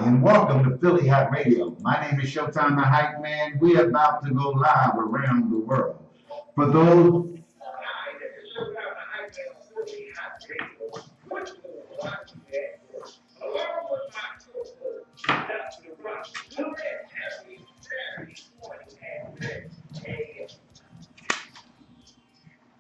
And welcome to Philly Hot Radio. My name is Showtime the Hype Man. We're about to go live around the world. For those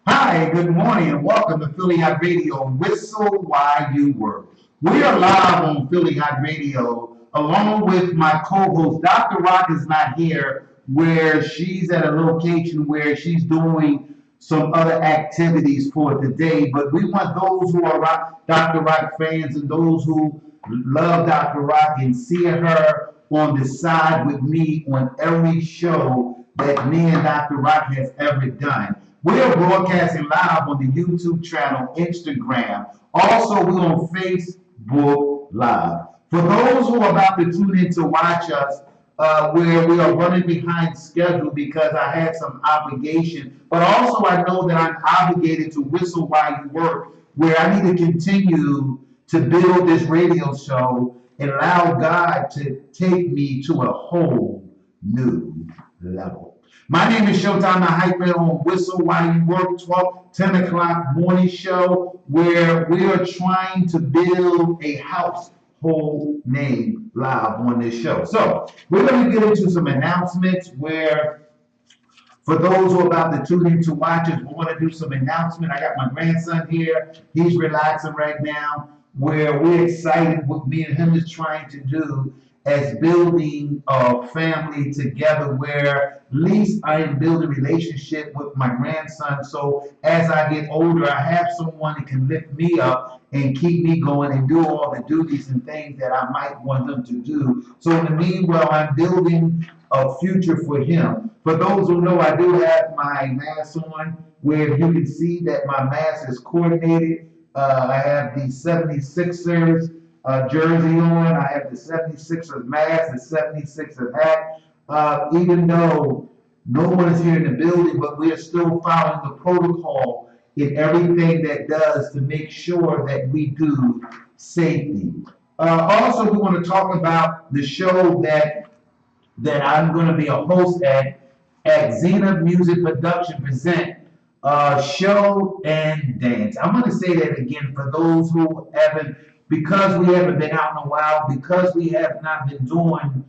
Hi, good morning, and welcome to Philly Hot Radio. Whistle while you work. We are live on Philly Hot Radio, along with my co-host. Dr. Rock is not here, where she's at a location where she's doing some other activities for today. But we want those who are Dr. Rock fans and those who love Dr. Rock and see her on the side with me on every show that me and Dr. Rock has ever done. We are broadcasting live on the YouTube channel, Instagram. Also, we're on Facebook Live. For those who are about to tune in to watch us, where we are running behind schedule because I had some obligation, but also I know that I'm obligated to whistle while you work, where I need to continue to build this radio show and allow God to take me to a whole new level. My name is Showtime the Hype Man on Whistle While You Work, 10 o'clock morning show, where we are trying to build a household name live on this show. So we're going to get into some announcements where, for those who are about to tune in to watch us, we want to do some announcement. I got my grandson here. He's relaxing right now, where we're excited what me and him is trying to do as building a family together, where at least I am building a relationship with my grandson. So as I get older, I have someone that can lift me up and keep me going and do all the duties and things that I might want them to do. So in the meanwhile, I'm building a future for him. For those who know, I do have my mask on, where you can see that my mask is coordinated. I have the 76ers jersey on. I have the 76ers mask, the 76ers hat. Even though no one is here in the building, but we are still following the protocol in everything that does to make sure that we do safety. Also, we want to talk about the show that I'm going to be a host at Zenith Music Production Present. Show and dance. I'm going to say that again for those who haven't, because we haven't been out in a while, because we have not been doing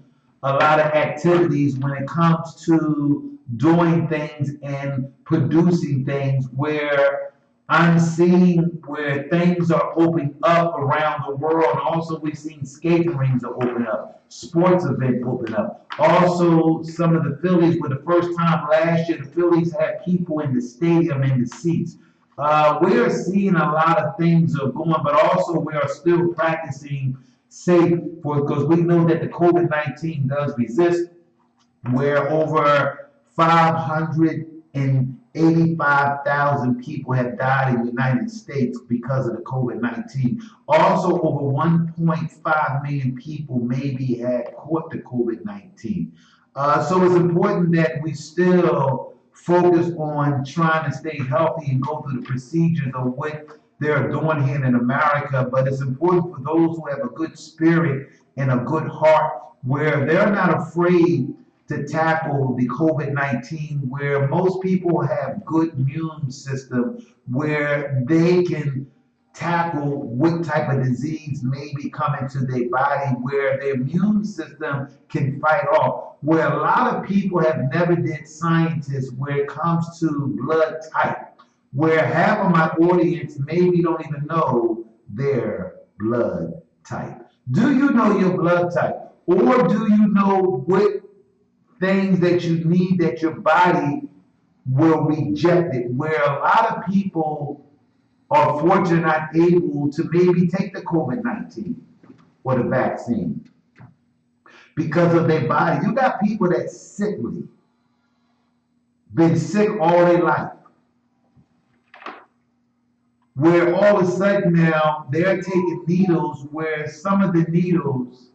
a lot of activities when it comes to doing things and producing things, where I'm seeing where things are opening up around the world. Also, we've seen skating rings are open up, sports events open up. Also, some of the Phillies, for the first time last year, the Phillies had people in the stadium in the seats. We are seeing a lot of things are going, but also we are still practicing safe because we know that the COVID-19 does resist, where over 585,000 people have died in the United States because of the COVID-19. Also, over 1.5 million people maybe had caught the COVID-19. So it's important that we still focus on trying to stay healthy and go through the procedures of what they're doing here in America. But it's important for those who have a good spirit and a good heart, where they're not afraid to tackle the COVID-19, where most people have good immune system, where they can tackle what type of disease may be coming to their body, where their immune system can fight off. Where a lot of people have never did scientists where it comes to blood type, where half of my audience maybe don't even know their blood type. Do you know your blood type? Or do you know what things that you need that your body will reject it? Where a lot of people are fortunate not able to maybe take the COVID-19 or the vaccine because of their body. You got people that's sickly, been sick all their life, where all of a sudden now they're taking needles, where some of the needles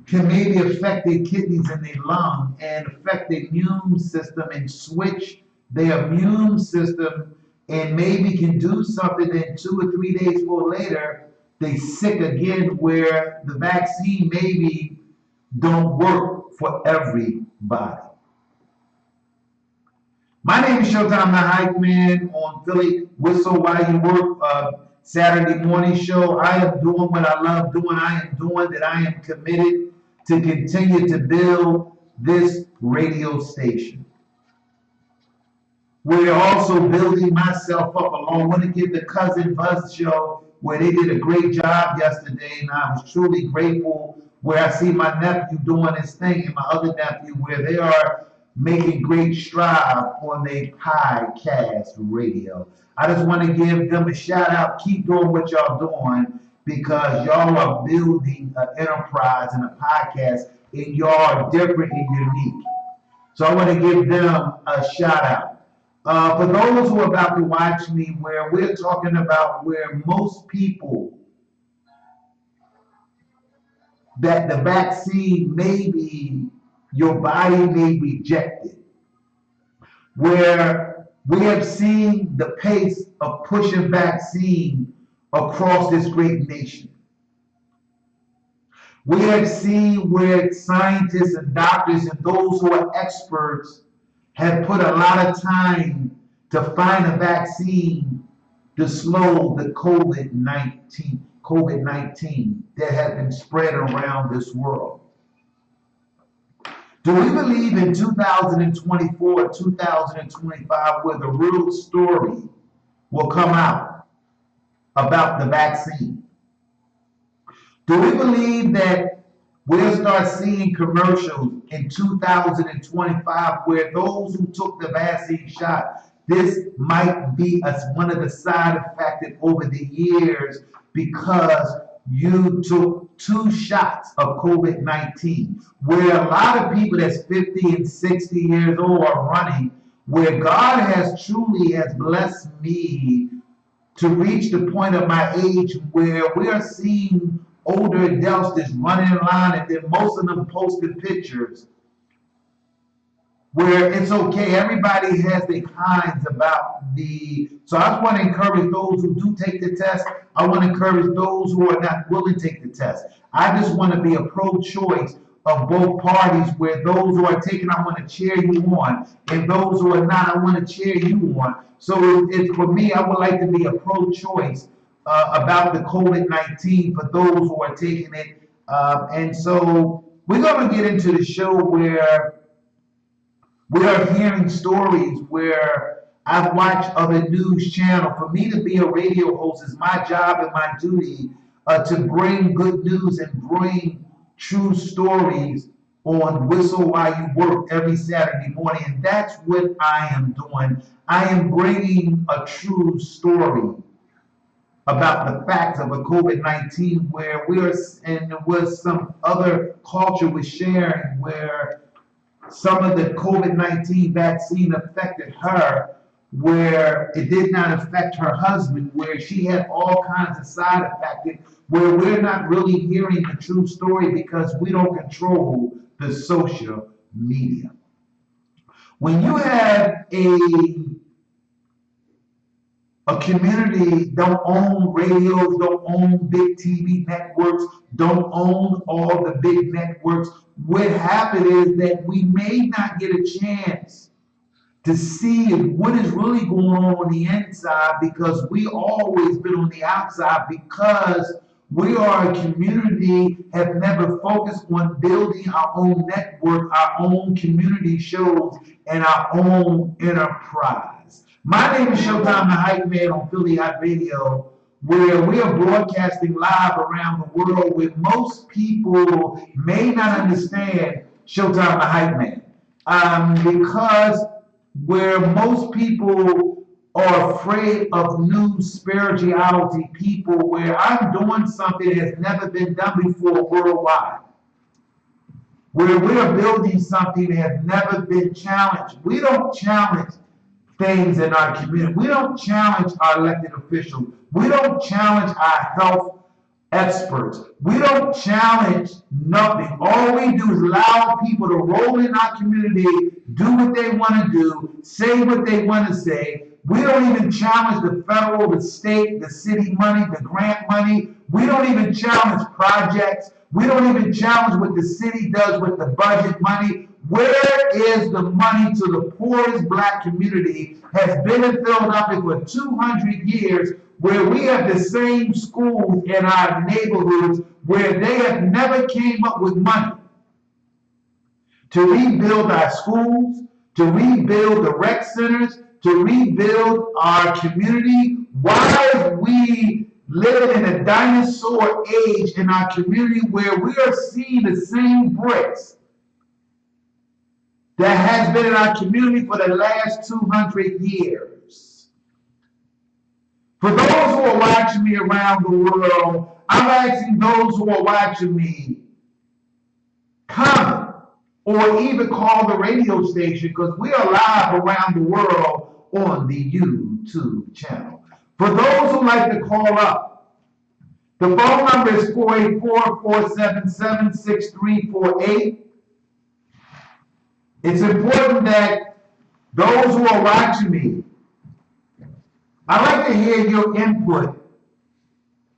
can maybe affect their kidneys and their lungs and affect their immune system and switch their immune system, and maybe can do something, then 2 or 3 days later they sick again where the vaccine maybe don't work for everybody. My name is Showtime the Hype Man on Philly Whistle While You Work, Saturday morning show. I am doing what I love doing. I am doing that. I am committed to continue to build this radio station. We're also building myself up along. I want to give the Cousin Buzz show where they did a great job yesterday, and I was truly grateful where I see my nephew doing his thing and my other nephew where they are making great strides on their podcast radio. I just want to give them a shout out. Keep doing what y'all doing because y'all are building an enterprise and a podcast, and y'all are different and unique. So I want to give them a shout out. For those who are about to watch me, where we're talking about where most people that the vaccine maybe your body may reject it, where we have seen the pace of pushing vaccine across this great nation. We have seen where scientists and doctors and those who are experts have put a lot of time to find a vaccine to slow the COVID-19 that has been spread around this world. Do we believe in 2024, 2025, where the real story will come out about the vaccine? Do we believe that we'll start seeing commercials in 2025 where those who took the vaccine shot, this might be one of the side effects over the years because you took 2 shots of COVID-19, where a lot of people that's 50 and 60 years old are running, where God has truly blessed me to reach the point of my age where we are seeing older adults that's running in line, and then most of them posting pictures where it's okay. Everybody has their kinds about so I just want to encourage those who do take the test. I want to encourage those who are not willing to take the test. I just want to be a pro-choice of both parties, where those who are taking, I want to cheer you on, and those who are not, I want to cheer you on. So it's for me, I would like to be a pro-choice about the COVID-19 for those who are taking it. And so we're going to get into the show where we are hearing stories where I've watched other news channels. For me to be a radio host is my job and my duty to bring good news and bring true stories on Whistle While You Work every Saturday morning. And that's what I am doing. I am bringing a true story about the facts of a COVID-19 where and there was some other culture was sharing where some of the COVID-19 vaccine affected her, where it did not affect her husband, where she had all kinds of side effects, where we're not really hearing the true story because we don't control the social media. When you have a community don't own radios, don't own big TV networks, don't own all the big networks, what happened is that we may not get a chance to see what is really going on the inside because we always been on the outside because we are a community, have never focused on building our own network, our own community shows, and our own enterprise. My name is Showtime the Hype Man on Philly Hot Radio, where we are broadcasting live around the world where most people may not understand Showtime the Hype Man. Because where most people are afraid of new spirituality people, where I'm doing something that has never been done before worldwide, where we are building something that has never been challenged. We don't challenge things in our community. We don't challenge our elected officials. We don't challenge our health experts. We don't challenge nothing. All we do is allow people to roll in our community, do what they want to do, say what they want to say. We don't even challenge the federal, the state, the city money, the grant money. We don't even challenge projects. We don't even challenge what the city does with the budget money. Where is the money to the poorest black community has been in Philadelphia for 200 years, where we have the same schools in our neighborhoods where they have never came up with money to rebuild our schools, to rebuild the rec centers, to rebuild our community. Why are we living in a dinosaur age in our community where we are seeing the same bricks that has been in our community for the last 200 years? For those who are watching me around the world, I'm asking those who are watching me, comment or even call the radio station, because we are live around the world on the YouTube channel. For those who like to call up, the phone number is 484-477-6348. It's important that those who are watching me, I'd like to hear your input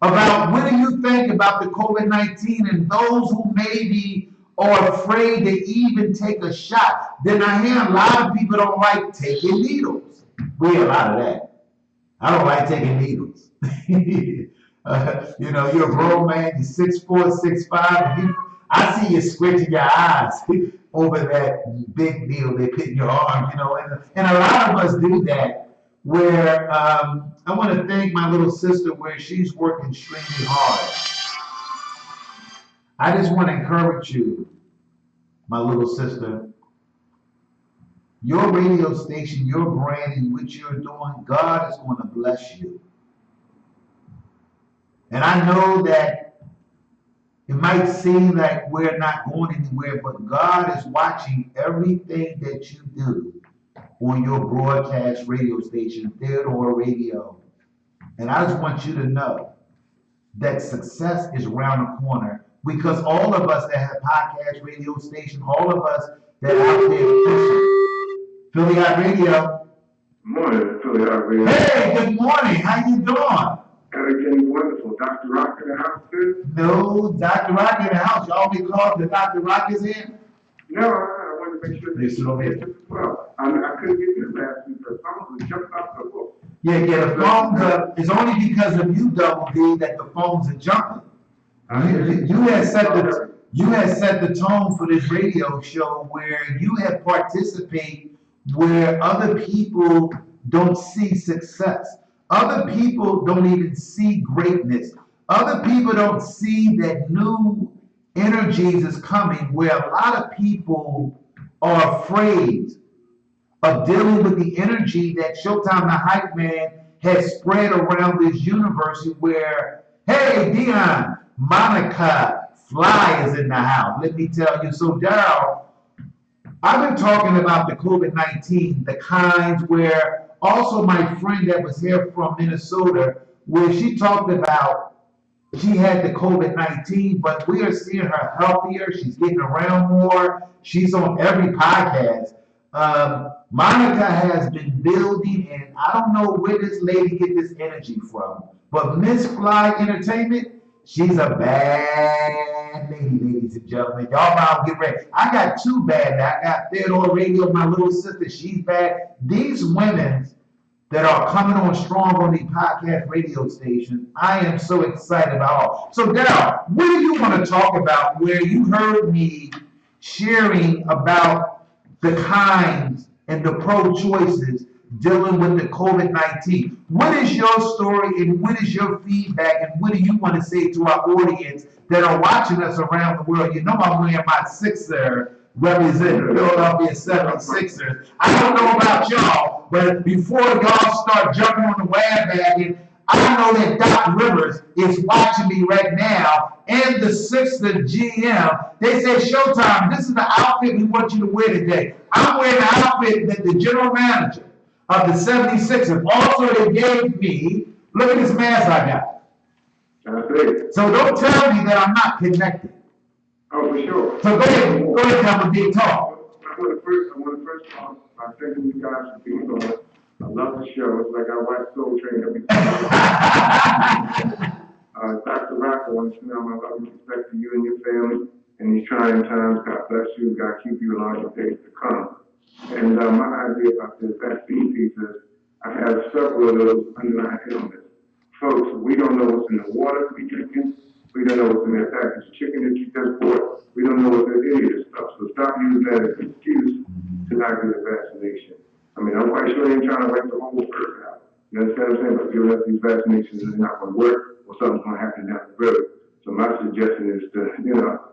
about what do you think about the COVID-19 and those who maybe are afraid to even take a shot. Then I hear a lot of people don't like taking needles. We hear a lot of that. I don't like taking needles. You're a grown man, you're 6'4", 6'5", and I see you squinting your eyes over that big needle they put in your arm, and a lot of us do that, where I want to thank my little sister where she's working extremely hard. I just want to encourage you, my little sister. Your radio station, your brand, and what you're doing, God is going to bless you. And I know that it might seem like we're not going anywhere, but God is watching everything that you do on your broadcast radio station, Theodore Radio. And I just want you to know that success is around the corner, because all of us that have podcast radio stations, all of us that are out there pushing Philly Hot Radio. Morning, Philly Hot Radio. Hey, good morning. How you doing? Everything's wonderful. Dr. Rock in the house, too? No, Dr. Rock in the house. Y'all be called the Dr. Rock is in? No, I wanted to make sure Yes, that over here. as well. I couldn't get this last week because someone was jumping off the book. Yeah, the phones are, it's only because of you, Double D, that the phones are jumping. You had set the tone for this radio show where you have participated where other people don't see success. Other people don't even see greatness. Other people don't see that new energies is coming, where a lot of people are afraid of dealing with the energy that Showtime the Hype Man has spread around this universe, where, hey, Dion, Monica, Fly is in the house. Let me tell you. So, Daryl, I've been talking about the COVID-19, the kinds where also my friend that was here from Minnesota, where she talked about she had the COVID-19, but we are seeing her healthier. She's getting around more. She's on every podcast. Monica has been building, and I don't know where this lady get this energy from, but Miss Fly Entertainment, she's a bad lady, ladies and gentlemen. Y'all might get ready. I got two bad. I got Theodore Radio, my little sister. She's bad. These women that are coming on strong on the podcast radio station, I am so excited about all. So, Daryl, what do you want to talk about where you heard me sharing about the kinds and the pro-choices dealing with the COVID-19? What is your story and what is your feedback and what do you want to say to our audience that are watching us around the world? You know I'm wearing my Sixer representing Philadelphia 76ers. I don't know about y'all, but before y'all start jumping on the bandwagon, I know that Doc Rivers is watching me right now, and the Sixers GM. They said, Showtime, this is the outfit we want you to wear today. I'm wearing the outfit that the general manager of the 76ers also they gave me. Look at this mask I got. That's it. So don't tell me that I'm not connected. Oh, for sure. So go ahead, have a big talk. I want to first thank you guys for being on. I love the show. It's like our white soul train every time. Dr. want to send out my love and respect to you and your family. In these trying times, God bless you. God keep you in all your days to come. And my idea about the vaccine piece is I have several of those underlying illnesses. Folks, we don't know what's in the water we drinking. We don't know what's in that packaged chicken that you just bought. We don't know what's in any of this stuff. So stop using that as an excuse to not get a vaccination. I mean, I'm quite sure they're trying to wipe the whole earth out. You understand what I'm saying? But giving us these vaccinations is not going to work, or something's going to happen down the road. So my suggestion is to,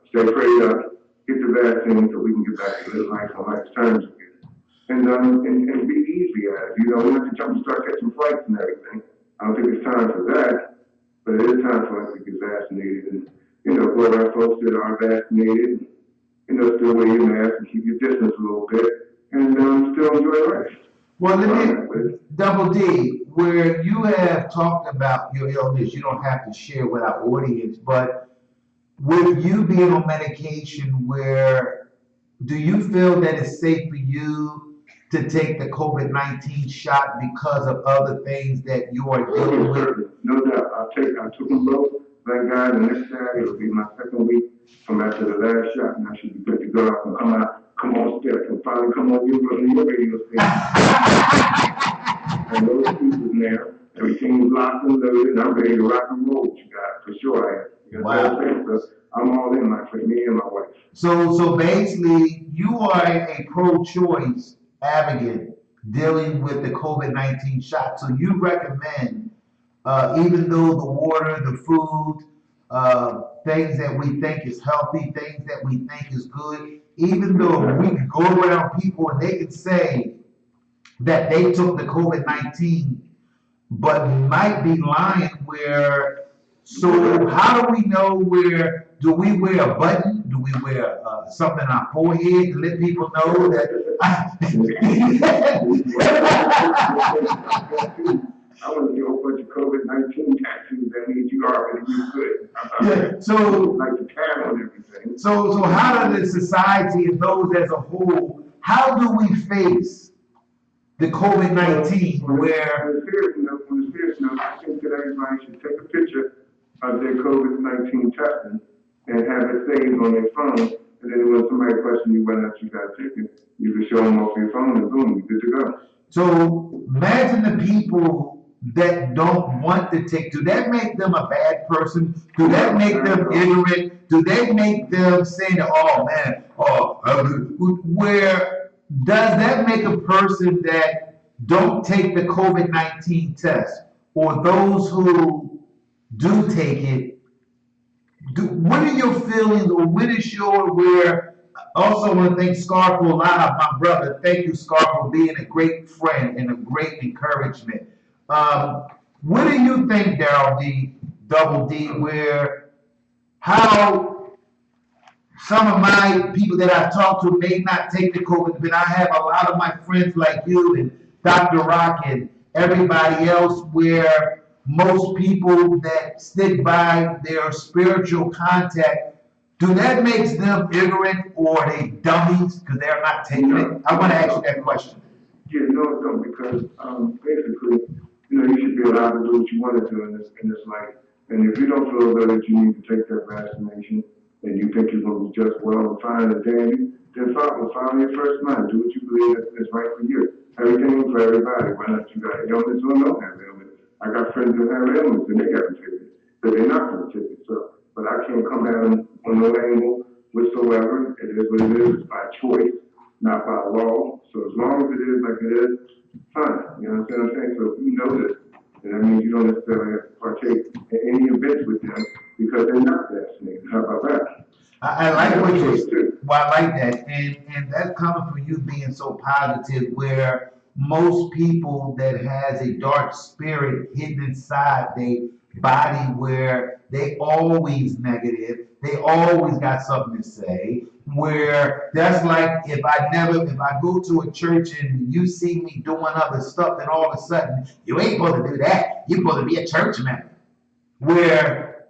stay prayed up, get the vaccine so we can get back to live life on life's terms again. And be easy at it. We don't have to jump and start catching flights and everything. I don't think it's time for that, but it is time for us to get vaccinated and, go around folks that are vaccinated, still wear your mask and keep your distance a little bit and still enjoy life. Well, Double D, where you have talked about your illness, you don't have to share with our audience, but with you being on medication, do you feel that it's safe for you to take the COVID-19 shot because of other things that you are dealing with? No doubt. I took them both. Thank God, the next Saturday will be my second week from after the last shot, and I should be good to go. I can come on steps, and finally come on your radio station. And those pieces now, everything is locked and loaded, and I'm ready to rock and roll with you guys, for sure I am. Wow. I'm all in, my friend, me and my wife. So basically, you are a pro-choice advocate dealing with the COVID-19 shot. So you recommend, even though the water, the food, things that we think is healthy, things that we think is good, even though we can go around people and they can say that they took the COVID-19, but might be lying so how do we know do we wear a button? Do we wear something on our forehead to let people know that? I want to do a whole bunch of COVID-19 tattoos that means you already good. Yeah, so like the tab on everything. So how does the society and those as a whole, how do we face the COVID-19 where? On a serious note, I think that everybody should take a picture of their COVID-19 testing and have it saved on their phone. And then when somebody questions you whether or not you got taken, you can show them off your phone and boom, you're good to go. So imagine the people that don't want to take. Do that make them a bad person? Do that make them ignorant? Do they make them say, oh man, where does that make a person that don't take the COVID-19 test or those who do take it? What are your feelings, or what is also want to thank Scar for a lot of my brother. Thank you, Scar, for being a great friend and a great encouragement. What do you think, Double D, how some of my people that I talk to may not take the COVID, but I have a lot of my friends like you and Dr. Rock and everybody else where most people that stick by their spiritual contact, do that makes them ignorant or are they dummies because they're not taking it? I want to ask you that question. Yeah, no, it don't, because basically, you should be allowed to do what you want to do in this life. And if you don't feel good that you need to take that vaccination and you think you're going to be just well and fine and dandy, then follow your first mind. Do what you believe is right for you. Everything for everybody. Why not you got illness or don't have illness? I got friends that have illness and they got the ticket, but they're not going to take it. So, but I can't come at them on no angle whatsoever. It is what it is. It's by choice, not by law. So as long as it is like it is, fine. You know what I'm saying? So if you know this, then that means you don't necessarily have to partake in any events with them because they're not vaccinated. How about that? I like what you said. Well, I like that. And that's coming from you being so positive, where most people that has a dark spirit hidden inside their body, where they always negative, they always got something to say, where that's like if I go to a church and you see me doing other stuff, then all of a sudden you ain't supposed to do that. You're supposed to be a church member. Where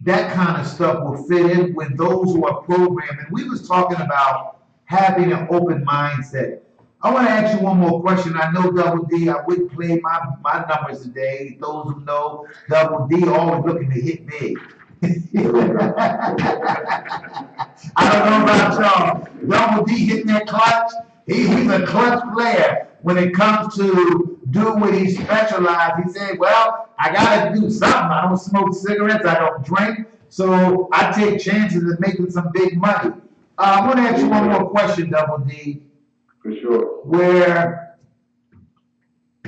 that kind of stuff will fit in with those who are programmed. And we was talking about having an open mindset. I want to ask you one more question. I know Double D, I wouldn't play my numbers today. Those who know, Double D always looking to hit big. I don't know about y'all. Double D hitting that clutch. He's a clutch player when it comes to do what he specializes. He said, well, I gotta do something. I don't smoke cigarettes, I don't drink, so I take chances of making some big money. I want to ask you one more question, Double D. For sure. Where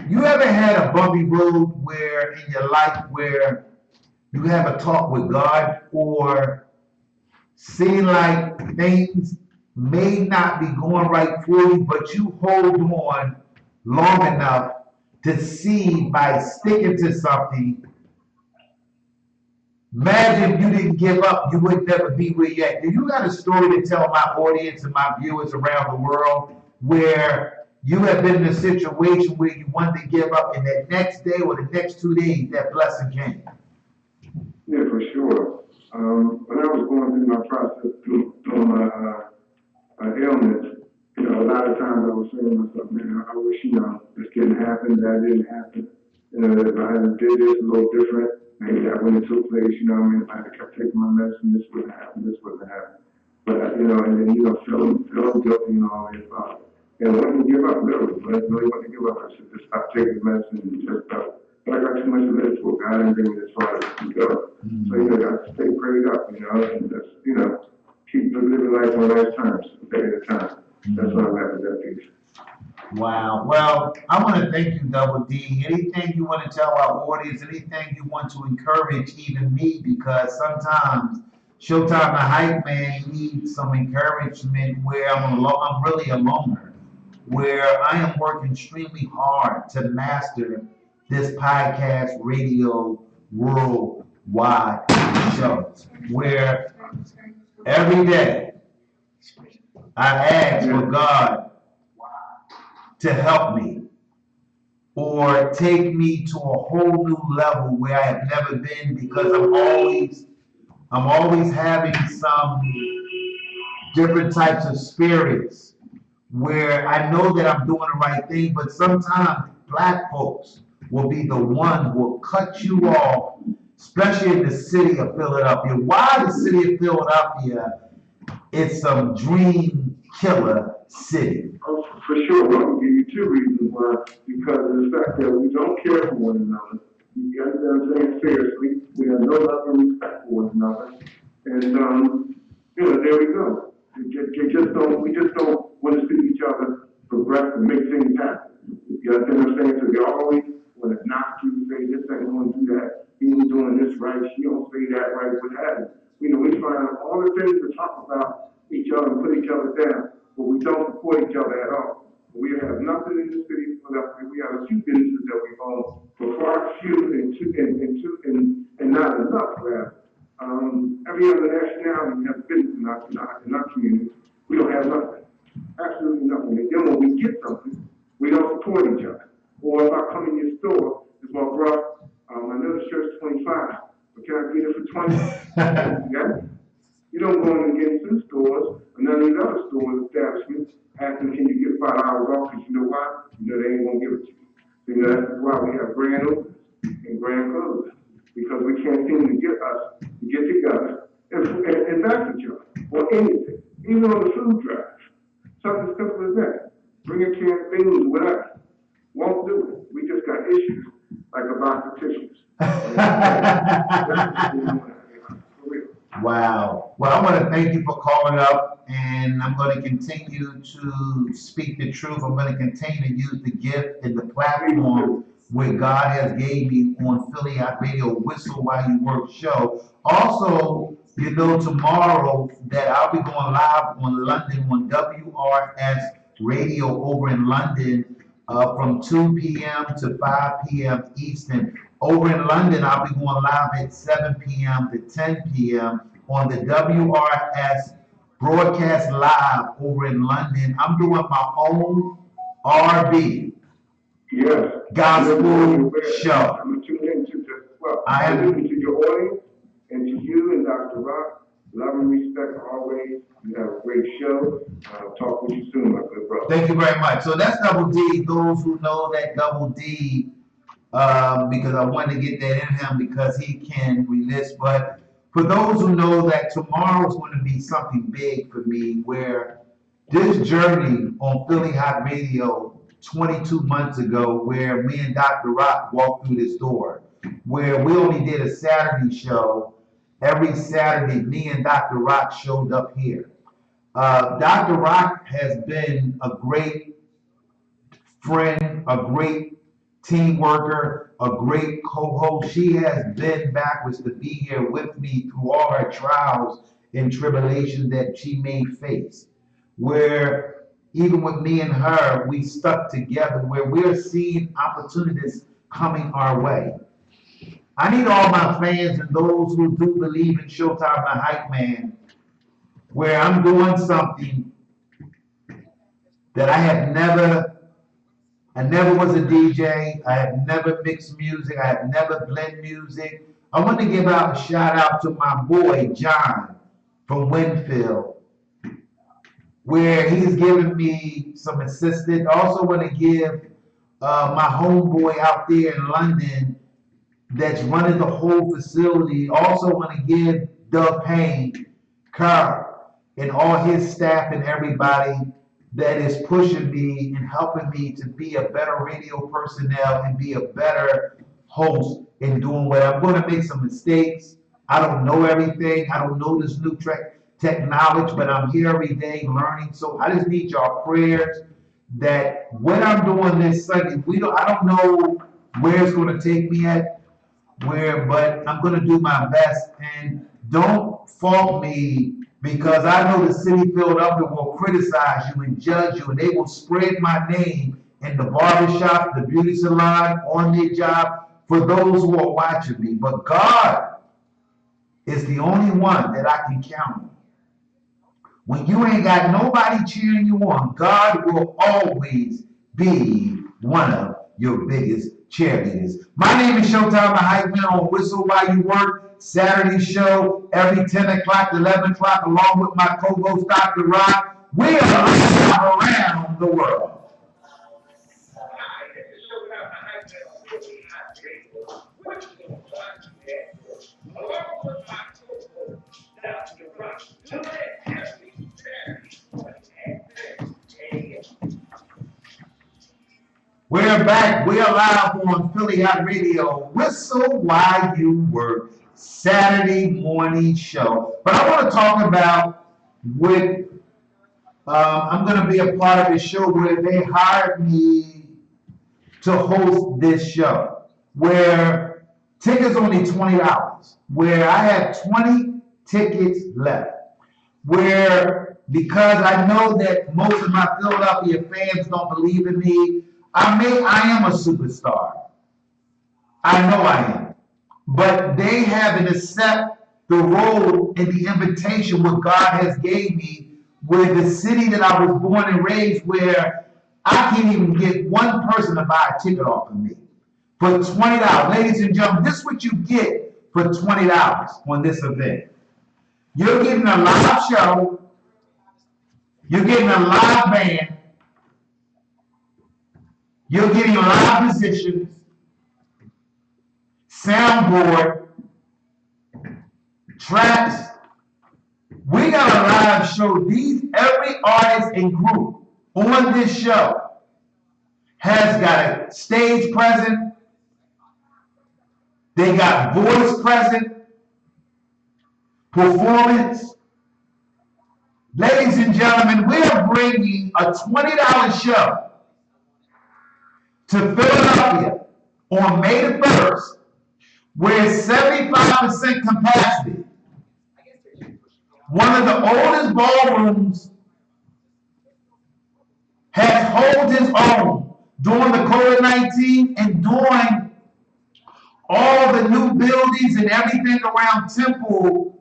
you ever had a bumpy road where in your life where you have a talk with God or seem like things may not be going right for you, but you hold on long enough to see by sticking to something. Imagine if you didn't give up, you would never be where you're at. Do you got a story to tell my audience and my viewers around the world where you have been in a situation where you wanted to give up and that next day or the next 2 days that blessing came? Yeah, for sure. When I was going through my process through my illness, you know, a lot of times I was saying to myself, man, I wish, you know, this didn't happen, that didn't happen. You know, if I had did this a little different, maybe that wouldn't have took place, you know what I mean? If I had kept taking my medicine, this wouldn't happen, this wouldn't happen. But, you know, and then, you know, feeling guilty and all that about it. And when you give up, really want to give up, I should just stop taking medicine and just stop. But I got too much to live for. God didn't bring me this far to go. So, you know, got to stay prayed up, you know, and just, you know, keep living life on last terms, a day at a time. That's what I'm at with that piece. Wow. Well, I want to thank you, Double D. Anything you want to tell our audience, anything you want to encourage even me, because sometimes Showtime the Hype Man needs some encouragement where I'm really a loner, where I am working extremely hard to master this podcast radio worldwide shows, where every day I ask for God to help me or take me to a whole new level where I have never been, because I'm always having some different types of spirits where I know that I'm doing the right thing, but sometimes black folks will be the one who will cut you off, especially in the city of Philadelphia. Why the city of Philadelphia? It's some dream killer city. Oh, for sure. Well, I can give you two reasons why. Because of the fact that we don't care for one another. You understand what I'm saying? Seriously. We have no love and respect for one another. And, you know, there we go. We just don't want to see each other progress and make things happen. You understand what I'm saying? So they always want to knock you, say this ain't going to do that. He ain't doing this right. She don't say that right. What have you? You know, we find all the things to talk about each other and put each other down, but we don't support each other at all. We have nothing in the city of Philadelphia. We have a few businesses that we own, but far few and not enough, rather. Every other nationality has business in our community. We don't have nothing. Absolutely nothing. And then when we get something, we don't support each other. Or if I come in your store, it's well, bro, I know the shirt's 25, but can I get it for 20? Yeah? You don't go in and get two stores, and none of these other stores, establishments, asking, can you get $5 off? Because you know why? You know they ain't going to give it to you. You know, that's why we have grand openings and grand closings. Because we can't seem to get us to get together and back each other or anything. Even on the food drive. Something simple as that. Bring a can of beans, whatever. Won't do it. We just got issues like a box of tissues. Wow. Well, I want to thank you for calling up, and I'm going to continue to speak the truth. I'm going to continue to use the gift and the platform where God has gave me on Philly Hot Radio Whistle While You Work show. Also, you know, tomorrow that I'll be going live on London on WRS Radio over in London from 2 p.m. to 5 p.m. Eastern. Over in London, I'll be going live at 7 p.m. to 10 p.m. on the WRS broadcast live over in London. I'm doing my own RB gospel show. I'm tuning into this. Well, I'm listening to your audience and to you and Dr. Rock. Love and respect always. You have a great show. I'll talk with you soon, my good brother. Thank you very much. So that's Double D. Those who know that Double D, because I wanted to get that in him because he can resist. But for those who know that tomorrow is going to be something big for me, where this journey on Philly Hot Radio 22 months ago, where me and Dr. Rock walked through this door, where we only did a Saturday show. Every Saturday, me and Dr. Rock showed up here. Dr. Rock has been a great friend, a great team worker, a great co-host. She has been backwards to be here with me through all her trials and tribulations that she may face. Where even with me and her, we stuck together, where we're seeing opportunities coming our way. I need all my fans and those who do believe in Showtime the Hype Man, where I'm doing something that I never was a DJ. I have never mixed music. I have never blend music. I want to give out a shout out to my boy, John from Winfield, where he's given me some assistance. I also want to give my homeboy out there in London that's running the whole facility. Also want to give Doug Payne, Carl, and all his staff and everybody that is pushing me and helping me to be a better radio personnel and be a better host in doing what I'm going to make some mistakes. I don't know everything. I don't know this new technology, but I'm here every day learning. So I just need y'all prayers that what I'm doing this Sunday, I don't know where it's going to take me but I'm going to do my best. And don't fault me, because I know the city of Philadelphia will criticize you and judge you, and they will spread my name in the barbershop, the beauty salon, on their job, for those who are watching me. But God is the only one that I can count on. When you ain't got nobody cheering you on, God will always be one of your biggest cheerleaders. My name is Showtime the Hype Man on Whistle While You Work. Saturday show every 10 o'clock, 11 o'clock, along with my co-host, Dr. Rock. We are around the world. We're back. We are live on Philly Hot Radio. Whistle While You Work. Saturday morning show. But I want to talk about I'm going to be a part of this show where they hired me to host this show, where tickets only $20, where I have 20 tickets left, where because I know that most of my Philadelphia fans don't believe in me, I am a superstar. I know I am. But they haven't accepted the role and the invitation what God has gave me, with the city that I was born and raised, where I can't even get one person to buy a ticket off of me for $20. Ladies and gentlemen, this is what you get for $20 on this event. You're getting a live show. You're getting a live band. You're getting live musicians, soundboard, tracks. We got a live show. Every artist and group on this show has got a stage present. They got voice present, performance. Ladies and gentlemen, we are bringing a $20 show to Philadelphia on May the 1st, where 75% capacity. One of the oldest ballrooms has held its own during the COVID-19 and during all the new buildings and everything around Temple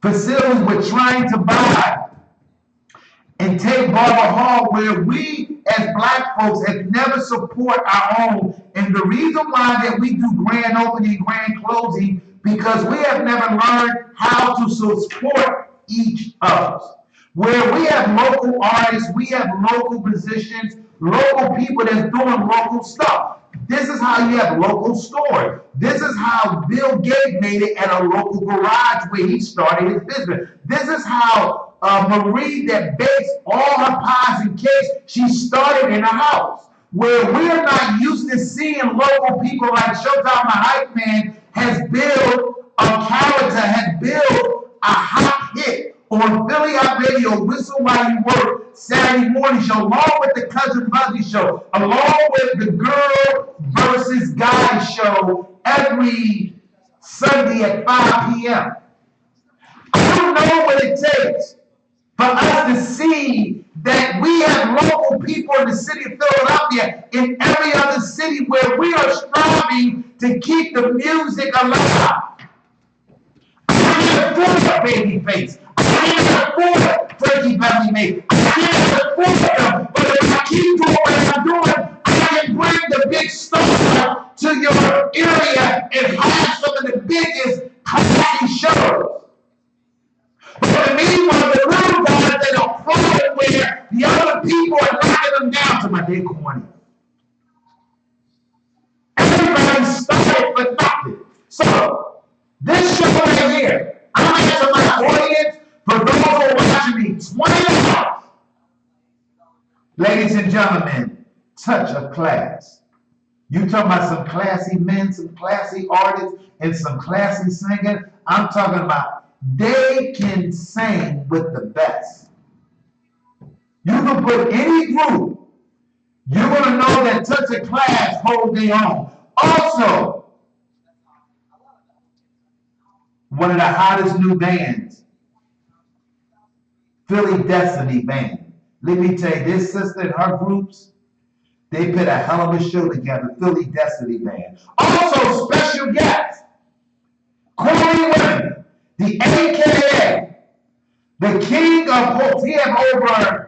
facilities we're trying to buy and take Barber Hall, where we as Black folks have never support our own. And the reason why that we do grand opening, grand closing, because we have never learned how to support each other. Where we have local artists, we have local musicians, local people that's doing local stuff. This is how you have local stores. This is how Bill Gates made it at a local garage where he started his business. This is how Marie that bakes all her pies and cakes, she started in a house. Where we're not used to seeing local people like Showtime the Hype Man has built a character, has built a hot hit on Philly Hot Radio, Whistle While You Work, Saturday morning show, along with the Cousin Buzzy show, along with the Girl versus Guy show every Sunday at 5 p.m. I don't know what it takes for us to see that we have local people in the city of Philadelphia, in every other city where we are striving to keep the music alive. I can't afford Babyface. I can't afford Frankie Beverly Mason. I can't afford them. But if I keep doing what I'm doing, I can bring the big star to your area and have some of the biggest classy shows. But to me, one of the real guys that are problem where the other people are knocking them down to my big corny. Everybody started for nothing. So, this show right here, I'm asking my audience, for those who are watching me, 20 hours. Ladies and gentlemen, touch of class. You talking about some classy men, some classy artists, and some classy singing. I'm talking about they can sing with the best. You can put any group, you're going to know that Touch of Class hold their own. Also, one of the hottest new bands, Philly Destiny Band. Let me tell you, this sister and her groups, they put a hell of a show together, Philly Destiny Band. Also, special guest, Corey Women, the AKA, the King of Hooks. He has over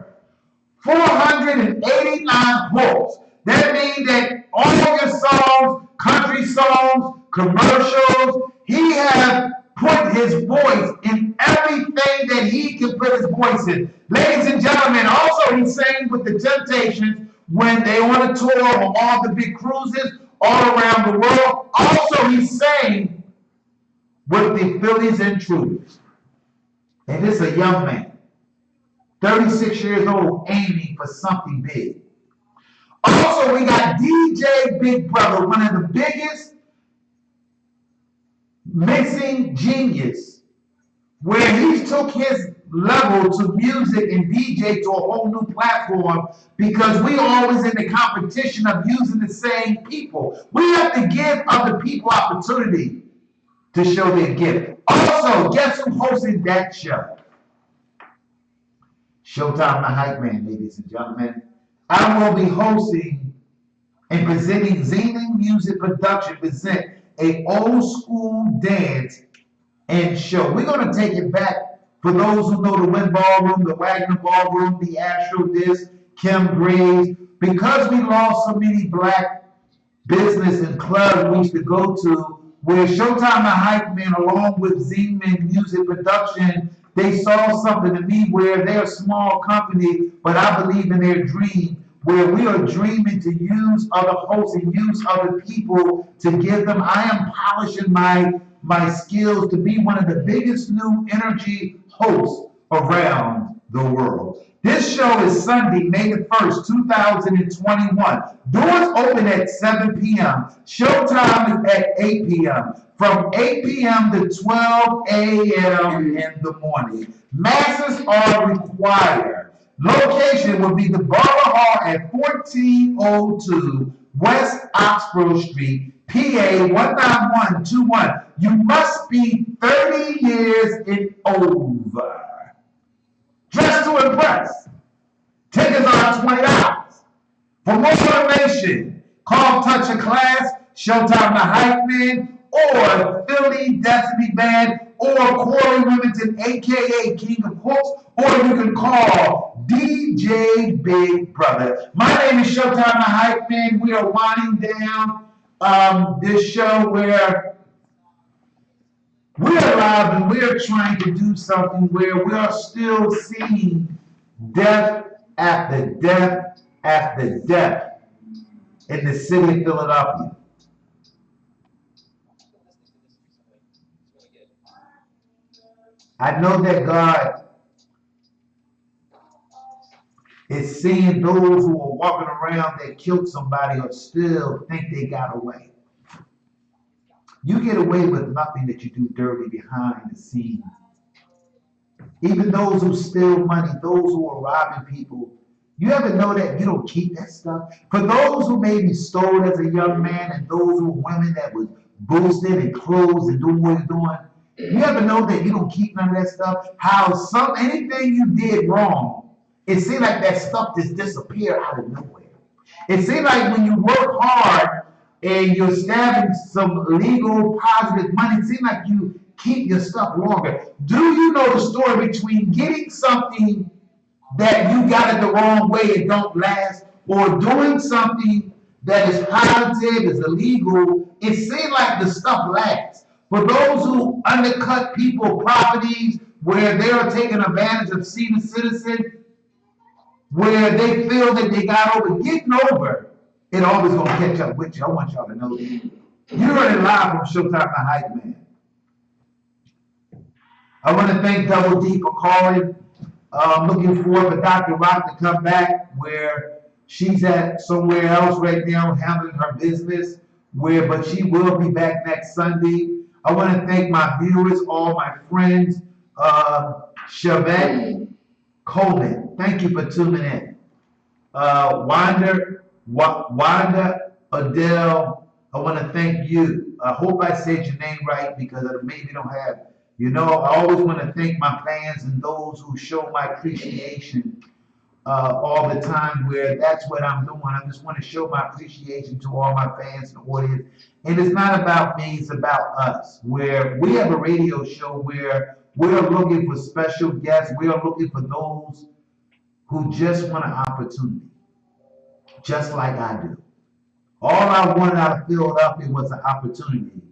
489 hooks. That means that all your songs, country songs, commercials, he has put his voice in everything that he can put his voice in. Ladies and gentlemen, also he sang with the Temptations when they on a tour on all the big cruises all around the world. Also he sang with the Phillies Intruders. And this is a young man, 36 years old, aiming for something big. Also, we got DJ Big Brother, one of the biggest mixing genius, where he took his level to music and DJ to a whole new platform, because we always in the competition of using the same people. We have to give other people opportunity to show their gift. Also, guess who hosted that show? Showtime the Hype Man, ladies and gentlemen. I will be hosting and presenting Zenon Music Production present a old school dance and show. We're going to take it back for those who know the Wynn Ballroom, the Wagner Ballroom, the Astro Disc, Kim Graves. Because we lost so many black business and clubs we used to go to, where Showtime the Hype Man, along with Zenon Music Production, they saw something to me where they're a small company, but I believe in their dream, where we are dreaming to use other hosts and use other people to give them. I am polishing my skills to be one of the biggest new energy hosts around the world. This show is Sunday, May the 1st, 2021. Doors open at 7 p.m. Showtime is at 8 p.m. From 8 p.m. to 12 a.m. in the morning. Masses are required. Location will be the Borough Hall at 1402 West Oxford Street, PA 19121. You must be 30 years and over. Dress to impress. Tickets are $20. For more information, call Touch of Class, Showtime the Hype Man, or Philly Destiny Band, or Corey Remington, aka King of Hooks, or you can call DJ Big Brother. My name is Showtime the Hype Man. We are winding down this show where we're alive and we're trying to do something where we are still seeing death after death after death. in the city of Philadelphia. I know that God is seeing those who are walking around that killed somebody or still think they got away. You get away with nothing that you do dirty behind the scenes. Even those who steal money, those who are robbing people, you ever know that you don't keep that stuff? For those who maybe stole as a young man and those who were women that was boosted and clothes and doing what you're doing, you ever know that you don't keep none of that stuff? How anything you did wrong, it seems like that stuff just disappeared out of nowhere. It seems like when you work hard and you're stabbing some legal positive money, it seems like you keep your stuff longer. Do you know the story between getting something that you got it the wrong way and don't last, or doing something that is positive, is illegal? It seems like the stuff lasts. For those who undercut people properties, where they are taking advantage of senior citizens, where they feel that they got over, getting over, it always gonna catch up with you. I want y'all to know that. You're running live from Showtime the Hype Man. I want to thank Double D for calling. Looking forward for Dr. Rock to come back, where she's at somewhere else right now handling her business, but she will be back next Sunday. I want to thank my viewers, all my friends, Chevette Coleman, thank you for tuning in. Wanda Adele, I want to thank you. I hope I said your name right because I maybe don't have. I always want to thank my fans and those who show my appreciation all the time, where that's what I'm doing. I just want to show my appreciation to all my fans and audience. And it's not about me, it's about us, where we have a radio show where we're looking for special guests. We are looking for those who just want an opportunity, just like I do. All I wanted out of Philadelphia was an opportunity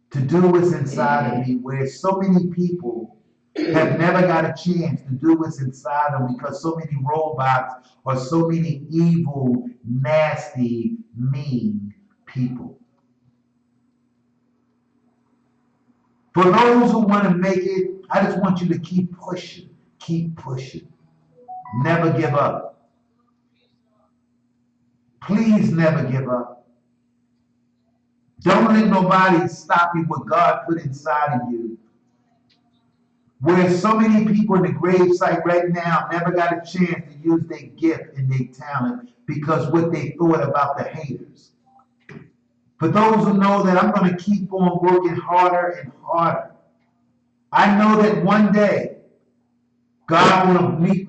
to do what's inside of me, where so many people have never got a chance to do what's inside of them because so many robots or so many evil, nasty, mean people. For those who want to make it, I just want you to keep pushing, never give up. Please never give up. Don't let nobody stop you what God put inside of you. Where so many people in the gravesite right now never got a chance to use their gift and their talent because what they thought about the haters. For those who know that I'm going to keep on working harder and harder. I know that one day God will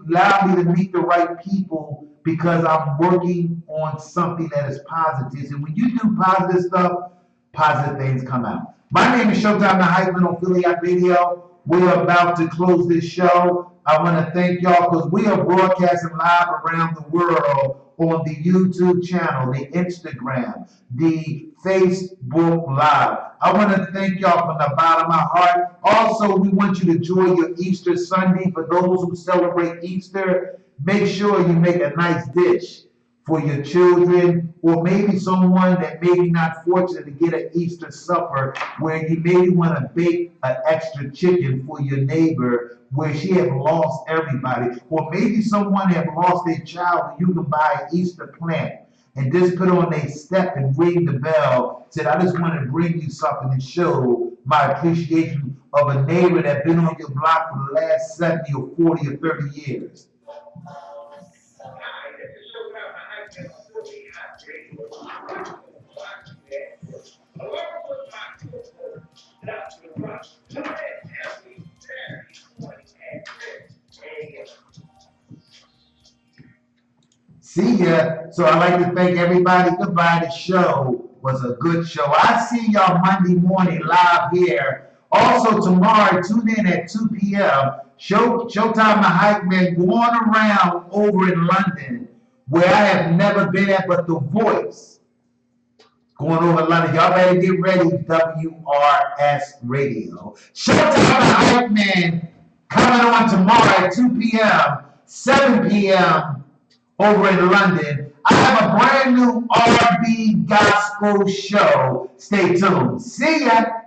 allow me to meet the right people because I'm working on something that is positive. And when you do positive stuff, positive things come out. My name is Showtime the Hype Man on Philly Hot Radio. We are about to close this show. I want to thank y'all because we are broadcasting live around the world on the YouTube channel, the Instagram, the Facebook Live. I want to thank y'all from the bottom of my heart. Also, we want you to enjoy your Easter Sunday. For those who celebrate Easter, make sure you make a nice dish for your children, or maybe someone that maybe not fortunate to get an Easter supper, where you maybe want to bake an extra chicken for your neighbor where she have lost everybody, or maybe someone have lost their child, and you can buy an Easter plant and just put on their step and ring the bell. Said, I just want to bring you something to show my appreciation of a neighbor that's been on your block for the last 70 or 40 or 30 years. See ya. So I'd like to thank everybody. Goodbye. The show was a good show. I see y'all Monday morning live here. Also tomorrow, tune in at 2 p.m. Showtime the Hype Man going around over in London, where I have never been at, but The Voice. Going over London. Y'all better get ready. WRS Radio. Showtime the Hype Man coming on tomorrow at 2 p.m., 7 p.m. over in London. I have a brand new R&B gospel show. Stay tuned. See ya.